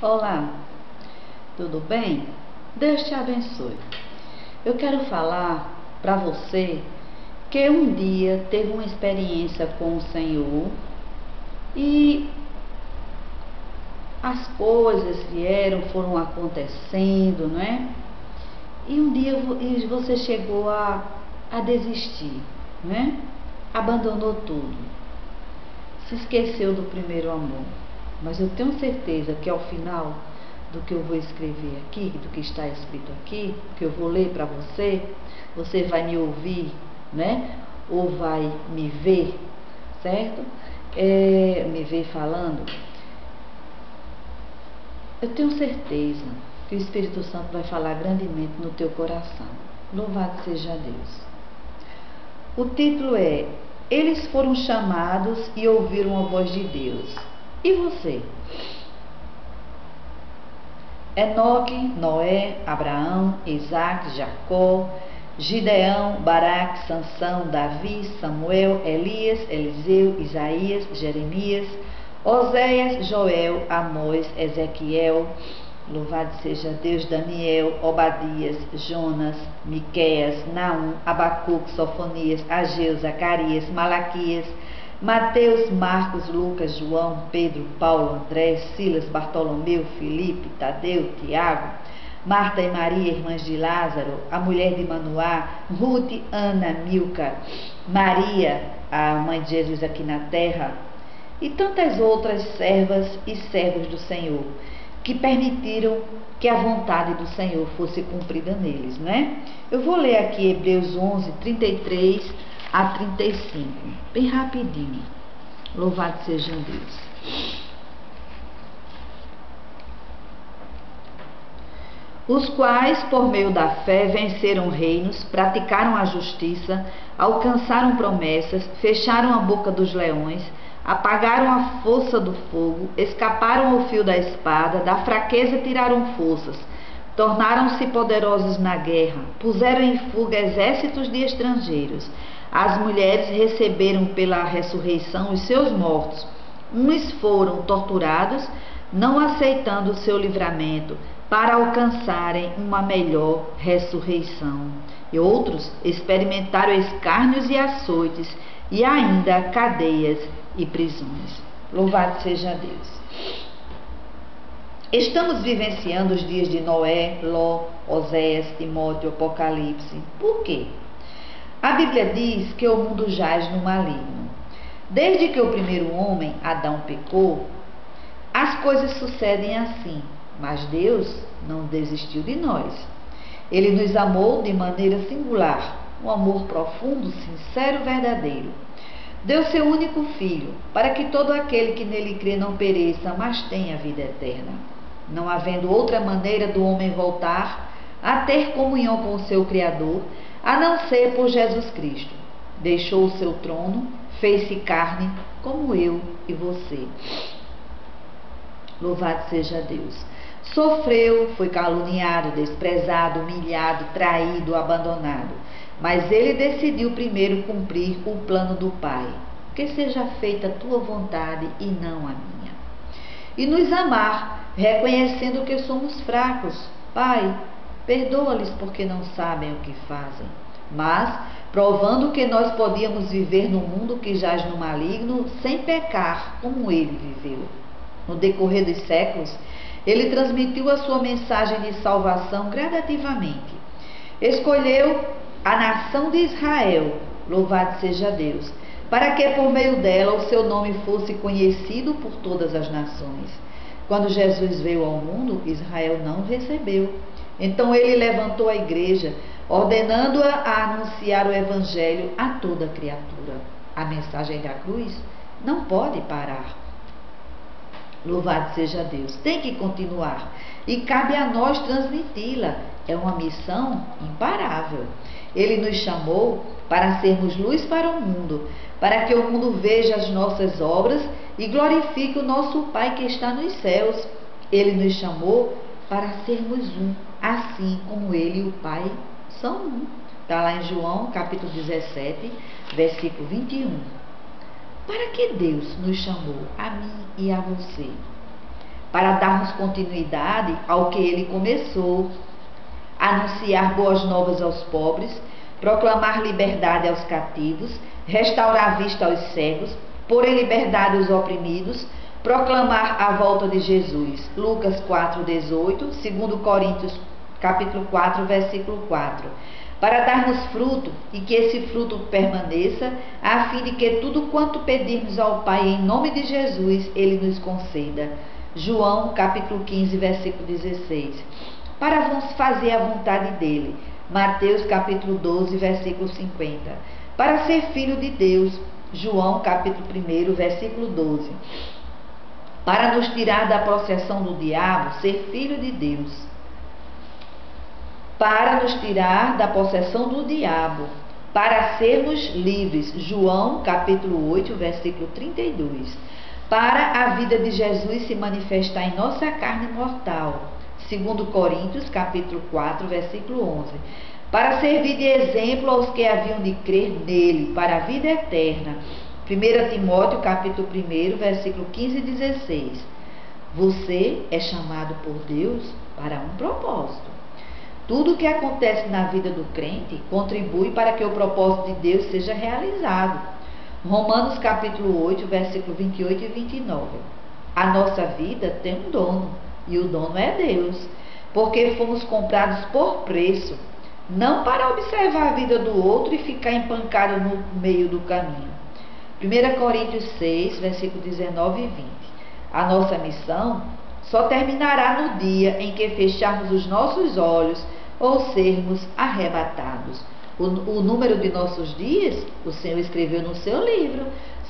Olá, tudo bem? Deus te abençoe. Eu quero falar para você que um dia teve uma experiência com o Senhor e as coisas foram acontecendo, não é? E um dia você chegou a desistir, não é? Abandonou tudo, se esqueceu do primeiro amor. Mas eu tenho certeza que ao final do que eu vou escrever aqui, do que está escrito aqui, que eu vou ler para você, você vai me ouvir, né? Ou vai me ver, certo? Me ver falando. Eu tenho certeza que o Espírito Santo vai falar grandemente no teu coração. Louvado seja Deus. O título é: Eles foram chamados e ouviram a voz de Deus. E você? Enoque, Noé, Abraão, Isaac, Jacó, Gideão, Baraque, Sansão, Davi, Samuel, Elias, Eliseu, Isaías, Jeremias, Oséias, Joel, Amós, Ezequiel, louvado seja Deus, Daniel, Obadias, Jonas, Miqueias, Naum, Abacuque, Sofonias, Ageu, Zacarias, Malaquias, Mateus, Marcos, Lucas, João, Pedro, Paulo, André, Silas, Bartolomeu, Filipe, Tadeu, Tiago, Marta e Maria, irmãs de Lázaro, a mulher de Manoá, Ruth, Ana, Milca, Maria, a mãe de Jesus aqui na terra, e tantas outras servas e servos do Senhor, que permitiram que a vontade do Senhor fosse cumprida neles, né? Eu vou ler aqui Hebreus 11, 33 a 35, bem rapidinho. Louvado seja Deus. Os quais, por meio da fé, venceram reinos, praticaram a justiça, alcançaram promessas, fecharam a boca dos leões, apagaram a força do fogo, escaparam ao fio da espada, da fraqueza tiraram forças, tornaram-se poderosos na guerra, puseram em fuga exércitos de estrangeiros. As mulheres receberam pela ressurreição os seus mortos. Uns foram torturados, não aceitando o seu livramento, para alcançarem uma melhor ressurreição. E outros experimentaram escárnios e açoites, e ainda cadeias e prisões. Louvado seja Deus. Estamos vivenciando os dias de Noé, Ló, Oséias, Timóteo, Apocalipse. Por quê? A Bíblia diz que o mundo jaz no maligno. Desde que o primeiro homem, Adão, pecou, as coisas sucedem assim. Mas Deus não desistiu de nós. Ele nos amou de maneira singular, um amor profundo, sincero, verdadeiro. Deu seu único filho, para que todo aquele que nele crê não pereça, mas tenha vida eterna. Não havendo outra maneira do homem voltar a ter comunhão com o seu Criador, a não ser por Jesus Cristo. Deixou o seu trono, fez-se carne, como eu e você. Louvado seja Deus. Sofreu, foi caluniado, desprezado, humilhado, traído, abandonado. Mas ele decidiu primeiro cumprir o plano do Pai. Que seja feita a tua vontade e não a minha. E nos amar, reconhecendo que somos fracos. Pai, perdoa-lhes porque não sabem o que fazem. Mas, provando que nós podíamos viver no mundo que jaz no maligno, sem pecar, como ele viveu. No decorrer dos séculos, ele transmitiu a sua mensagem de salvação gradativamente. Escolheu a nação de Israel, louvado seja Deus, para que por meio dela o seu nome fosse conhecido por todas as nações. Quando Jesus veio ao mundo, Israel não o recebeu. Então ele levantou a igreja, ordenando-a a anunciar o evangelho a toda criatura. A mensagem da cruz não pode parar. Louvado seja Deus. Tem que continuar. E cabe a nós transmiti-la. É uma missão imparável. Ele nos chamou para sermos luz para o mundo, para que o mundo veja as nossas obras e glorifique o nosso Pai que está nos céus. Ele nos chamou para sermos um, assim como Ele e o Pai são um. Está lá em João, capítulo 17, versículo 21. Para que Deus nos chamou, a mim e a você? para darmos continuidade ao que ele começou: anunciar boas novas aos pobres, proclamar liberdade aos cativos, restaurar a vista aos cegos, pôr em liberdade os oprimidos, proclamar a volta de Jesus. Lucas 4:18, 2 Coríntios capítulo 4, versículo 4. Para darmos fruto, e que esse fruto permaneça, a fim de que tudo quanto pedirmos ao Pai em nome de Jesus, Ele nos conceda. João capítulo 15, versículo 16. Para fazer a vontade dEle. Mateus capítulo 12, versículo 50. Para ser filho de Deus. João capítulo 1, versículo 12. Para nos tirar da possessão do diabo, ser filho de Deus. Para nos tirar da possessão do diabo, para sermos livres. João capítulo 8, versículo 32. Para a vida de Jesus se manifestar em nossa carne mortal. 2 Coríntios capítulo 4, versículo 11. Para servir de exemplo aos que haviam de crer nele, para a vida eterna. 1 Timóteo capítulo 1, versículo 15 e 16. Você é chamado por Deus para um propósito. Tudo o que acontece na vida do crente contribui para que o propósito de Deus seja realizado. Romanos capítulo 8, versículo 28 e 29. A nossa vida tem um dono, e o dono é Deus, porque fomos comprados por preço, não para observar a vida do outro e ficar empancado no meio do caminho. 1 Coríntios 6, versículo 19 e 20. A nossa missão só terminará no dia em que fecharmos os nossos olhos ou sermos arrebatados. O número de nossos dias, o Senhor escreveu no seu livro,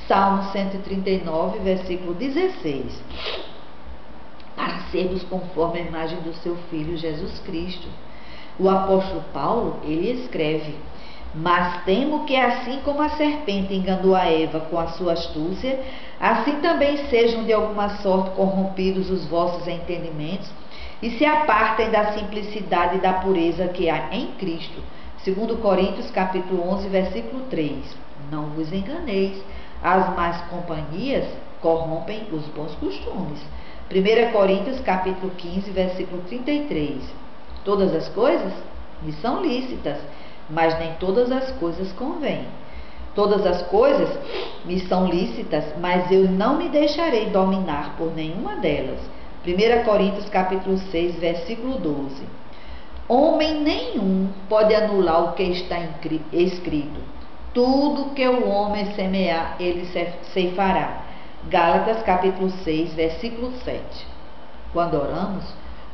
Salmo 139, versículo 16. Para sermos conforme a imagem do seu Filho Jesus Cristo. O apóstolo Paulo, ele escreve: mas temo que assim como a serpente enganou a Eva com a sua astúcia, assim também sejam de alguma sorte corrompidos os vossos entendimentos e se apartem da simplicidade e da pureza que há em Cristo. 2 Coríntios capítulo 11, versículo 3. Não vos enganeis, as más companhias corrompem os bons costumes. 1 Coríntios capítulo 15, versículo 33. Todas as coisas me são lícitas, mas nem todas as coisas convêm. Todas as coisas me são lícitas, mas eu não me deixarei dominar por nenhuma delas. 1 Coríntios capítulo 6, versículo 12. Homem nenhum pode anular o que está escrito. Tudo que o homem semear, ele ceifará. Gálatas capítulo 6, versículo 7. Quando oramos,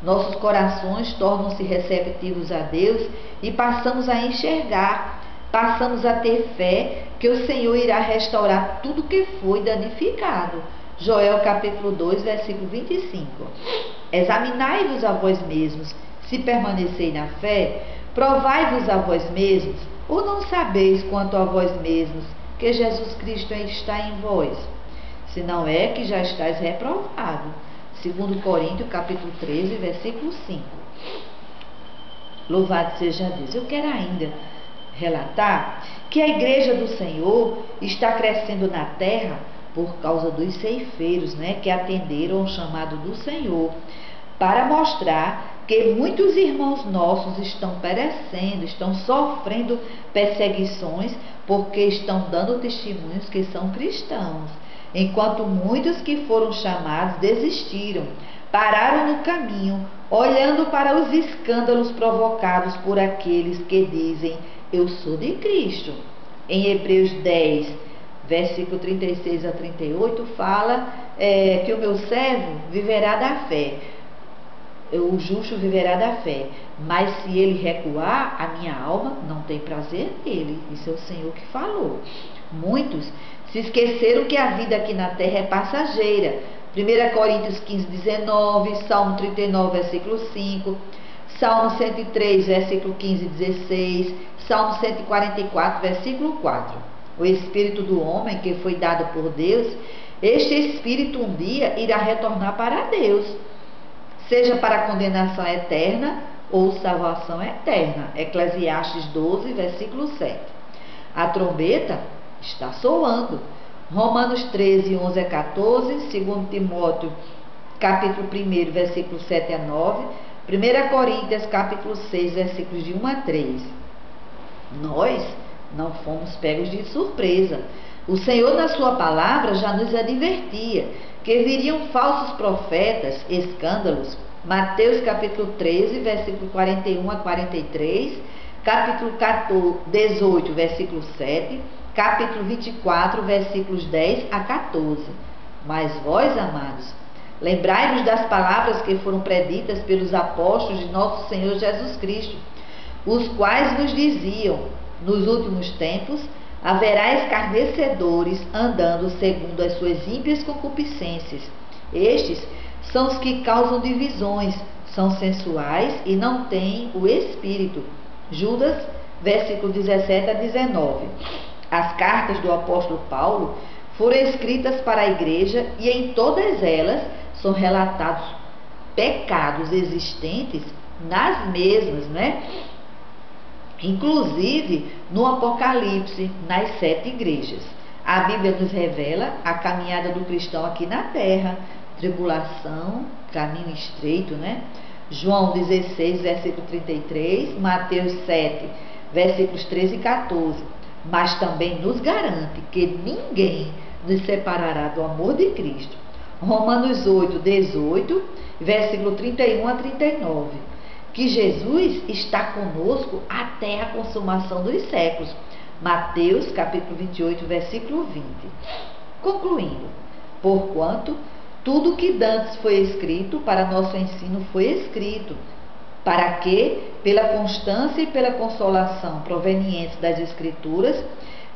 nossos corações tornam-se receptivos a Deus e passamos a enxergar, passamos a ter fé que o Senhor irá restaurar tudo que foi danificado. Joel capítulo 2, versículo 25. Examinai-vos a vós mesmos, se permaneceis na fé, provai-vos a vós mesmos, ou não sabeis quanto a vós mesmos que Jesus Cristo está em vós? Se não é que já estáis reprovado. 2 Coríntios capítulo 13, versículo 5. Louvado seja Deus. Eu quero ainda relatar que a igreja do Senhor está crescendo na terra por causa dos ceifeiros, que atenderam ao chamado do Senhor, para mostrar que muitos irmãos nossos estão perecendo, estão sofrendo perseguições, porque estão dando testemunhos que são cristãos, enquanto muitos que foram chamados desistiram, pararam no caminho, olhando para os escândalos provocados por aqueles que dizem: eu sou de Cristo. Em Hebreus 10, versículo 36 a 38, fala que o meu servo viverá da fé. O justo viverá da fé, mas se ele recuar, a minha alma não tem prazer nele. Isso é o Senhor que falou. Muitos se esqueceram que a vida aqui na terra é passageira. 1 Coríntios 15, 19, Salmo 39, versículo 5, Salmo 103, versículo 15 e 16, Salmo 144, versículo 4. O espírito do homem que foi dado por Deus, este espírito um dia irá retornar para Deus, seja para a condenação eterna ou salvação eterna. Eclesiastes 12, versículo 7. A trombeta está soando. Romanos 13, 11 a 14, 2 Timóteo capítulo 1, versículos 7 a 9, 1 Coríntios, capítulo 6, versículos de 1 a 3. Nós não fomos pegos de surpresa. O Senhor, na sua palavra, já nos advertia que viriam falsos profetas, escândalos. Mateus capítulo 13, versículo 41 a 43, capítulo 18, versículo 7, capítulo 24, versículos 10 a 14. Mas vós, amados, lembrai-vos das palavras que foram preditas pelos apóstolos de nosso Senhor Jesus Cristo, os quais vos diziam: nos últimos tempos haverá escarnecedores andando segundo as suas ímpias concupiscências. Estes são os que causam divisões, são sensuais e não têm o Espírito. Judas, versículo 17 a 19. As cartas do apóstolo Paulo foram escritas para a igreja e em todas elas são relatados pecados existentes nas mesmas, né? Inclusive no Apocalipse, nas 7 igrejas. A Bíblia nos revela a caminhada do cristão aqui na terra, tribulação, caminho estreito, né? João 16, versículo 33, Mateus 7, versículos 13 e 14. Mas também nos garante que ninguém nos separará do amor de Cristo. Romanos 8, 18, versículo 31 a 39. Que Jesus está conosco até a consumação dos séculos. Mateus capítulo 28, versículo 20. Concluindo, porquanto tudo que dantes foi escrito para nosso ensino foi escrito, para que, pela constância e pela consolação provenientes das Escrituras,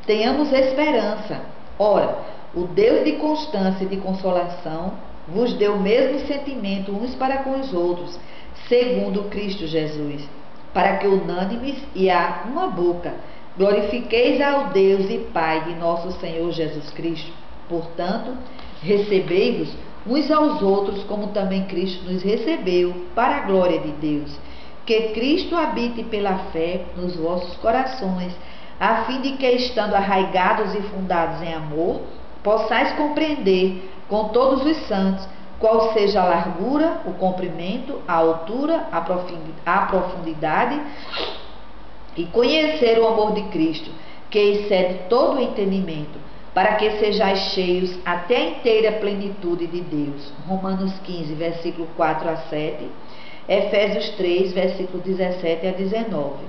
tenhamos esperança. Ora, o Deus de constância e de consolação vos deu o mesmo sentimento uns para com os outros, segundo Cristo Jesus, para que unânimes e a uma boca glorifiqueis ao Deus e Pai de nosso Senhor Jesus Cristo. Portanto, recebei-vos uns aos outros, como também Cristo nos recebeu, para a glória de Deus. Que Cristo habite pela fé nos vossos corações, a fim de que, estando arraigados e fundados em amor, possais compreender com todos os santos qual seja a largura, o comprimento, a altura, a profundidade, e conhecer o amor de Cristo, que excede todo o entendimento, para que sejais cheios até a inteira plenitude de Deus. Romanos 15, versículo 4 a 7, Efésios 3, versículo 17 a 19.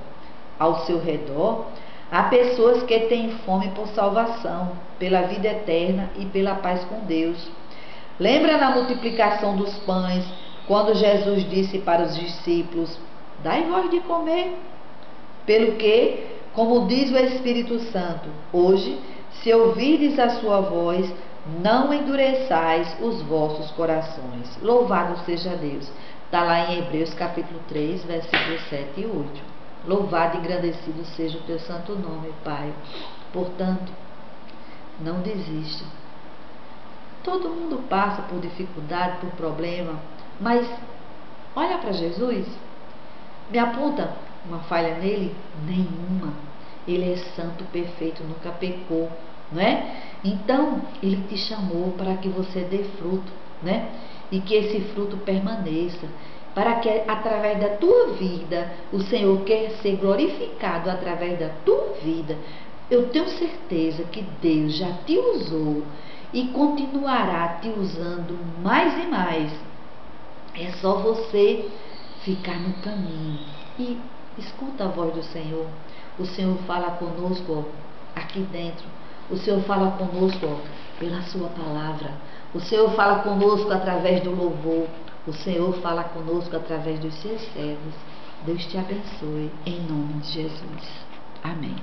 Ao seu redor, há pessoas que têm fome por salvação, pela vida eterna e pela paz com Deus. Lembra na multiplicação dos pães, quando Jesus disse para os discípulos: dai vós de comer? Pelo que, como diz o Espírito Santo, hoje, se ouvirdes a sua voz, não endureçais os vossos corações. Louvado seja Deus. Está lá em Hebreus capítulo 3, versículos 7 e 8. Louvado e engrandecido seja o teu santo nome, Pai. Portanto, não desista. Todo mundo passa por dificuldade, por problema, mas olha para Jesus. Me aponta uma falha nele? Nenhuma. Ele é santo, perfeito, nunca pecou, não é? Então, ele te chamou para que você dê fruto, né? E que esse fruto permaneça, para que através da tua vida, o Senhor quer ser glorificado através da tua vida. Eu tenho certeza que Deus já te usou e continuará te usando mais e mais. É só você ficar no caminho e escuta a voz do Senhor. O Senhor fala conosco, ó, aqui dentro. O Senhor fala conosco, ó, pela sua palavra. O Senhor fala conosco através do louvor. O Senhor fala conosco através dos seus servos. Deus te abençoe, em nome de Jesus. Amém.